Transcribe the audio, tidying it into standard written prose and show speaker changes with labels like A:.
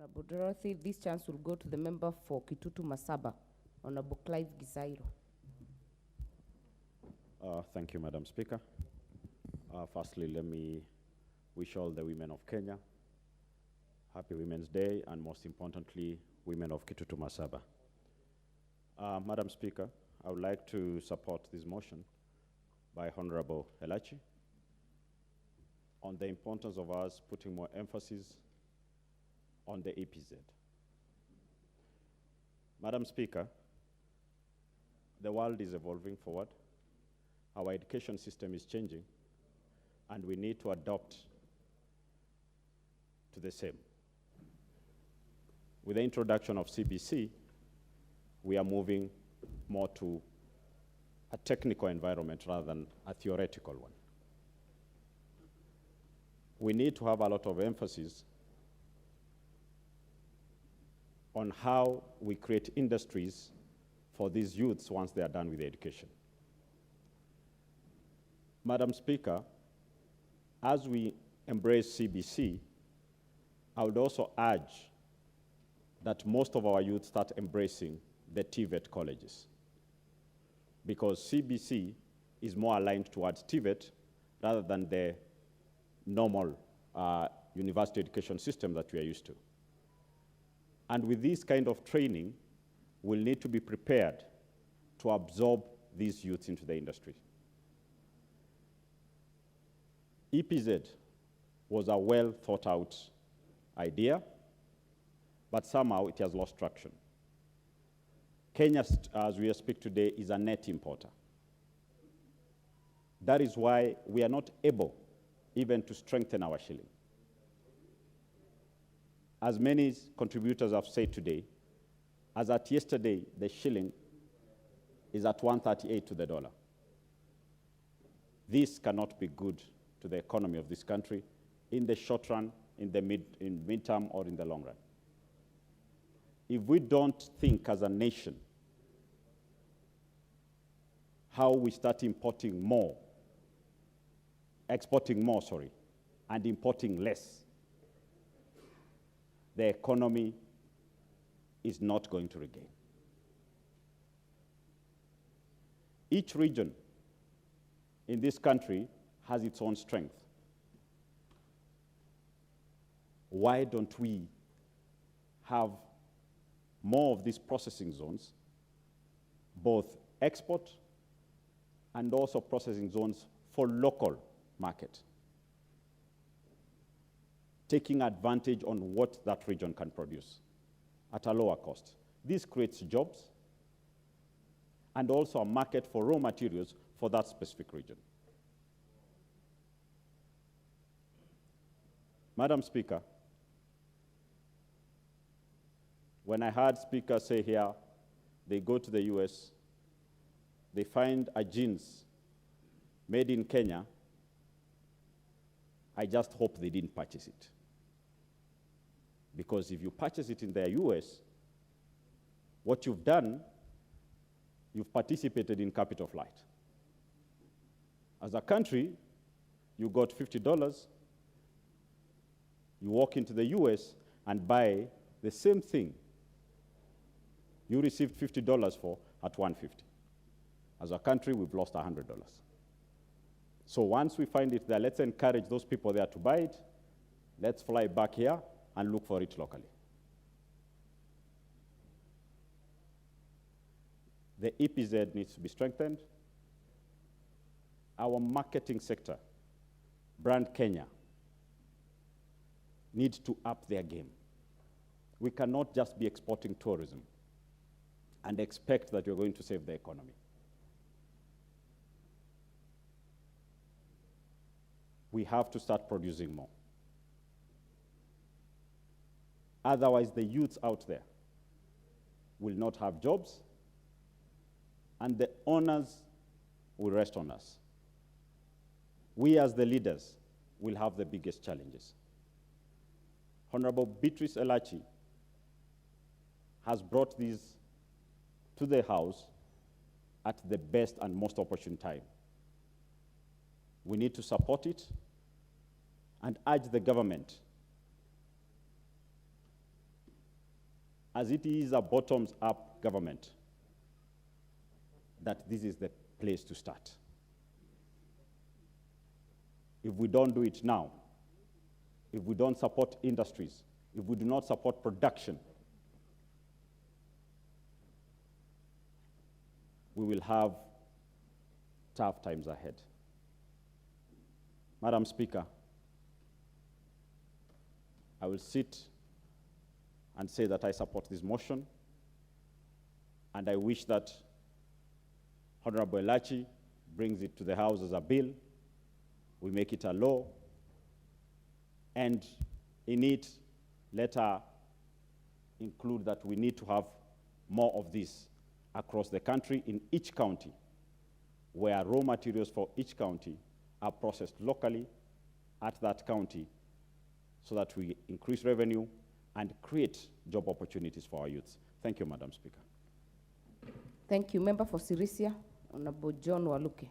A: Honorable Dorothy. This chance will go to the member for Kitutu Masaba, Honorable Clive Gisairo.
B: Thank you, Madam Speaker. Firstly, let me wish all the women of Kenya Happy Women's Day, and most importantly, women of Kitutu Masaba. Madam Speaker, I would like to support this motion by Honorable Elachi on the importance of us putting more emphasis on the EPZ. Madam Speaker, the world is evolving forward. Our education system is changing, and we need to adapt to the same. With the introduction of CBC, we are moving more to a technical environment rather than a theoretical one. We need to have a lot of emphasis on how we create industries for these youths once they are done with their education. Madam Speaker, as we embrace CBC, I would also urge that most of our youth start embracing the TVET colleges, because CBC is more aligned towards TVET rather than the normal university education system that we are used to. And with this kind of training, we'll need to be prepared to absorb these youths into the industry. EPZ was a well thought out idea, but somehow it has lost traction. Kenya, as we speak today, is a net importer. That is why we are not able even to strengthen our shilling. As many contributors have said today, as at yesterday, the shilling is at 138 to the dollar. This cannot be good to the economy of this country in the short run, in the midterm, or in the long run. If we don't think as a nation how we start exporting more, and importing less, the economy is not going to regain. Each region in this country has its own strength. Why don't we have more of these processing zones, both export and also processing zones for local market, taking advantage on what that region can produce at a lower cost? This creates jobs and also a market for raw materials for that specific region. Madam Speaker, when I heard speakers say here, they go to the US, they find a jeans made in Kenya, I just hope they didn't purchase it. Because if you purchase it in the US, what you've done, you've participated in capital flight. As a country, you got $50, you walk into the US and buy the same thing you received $50 for at $150. As a country, we've lost $100. So once we find it there, let's encourage those people there to buy it. Let's fly back here and look for it locally. The EPZ needs to be strengthened. Our marketing sector, Brand Kenya, needs to up their game. We cannot just be exporting tourism and expect that you're going to save the economy. We have to start producing more. Otherwise, the youths out there will not have jobs, and the honors will rest on us. We as the leaders will have the biggest challenges. Honorable Beatrice Elachi has brought these to the House at the best and most opportune time. We need to support it and urge the government as it is a bottoms-up government, that this is the place to start. If we don't do it now, if we don't support industries, if we do not support production, we will have tough times ahead. Madam Speaker, I will sit and say that I support this motion, and I wish that Honorable Elachi brings it to the House as a bill, we make it a law, and in it, let her include that we need to have more of this across the country in each county, where raw materials for each county are processed locally at that county, so that we increase revenue and create job opportunities for our youths. Thank you, Madam Speaker.
A: Thank you. Member for Sirisia, Honorable John Waluke.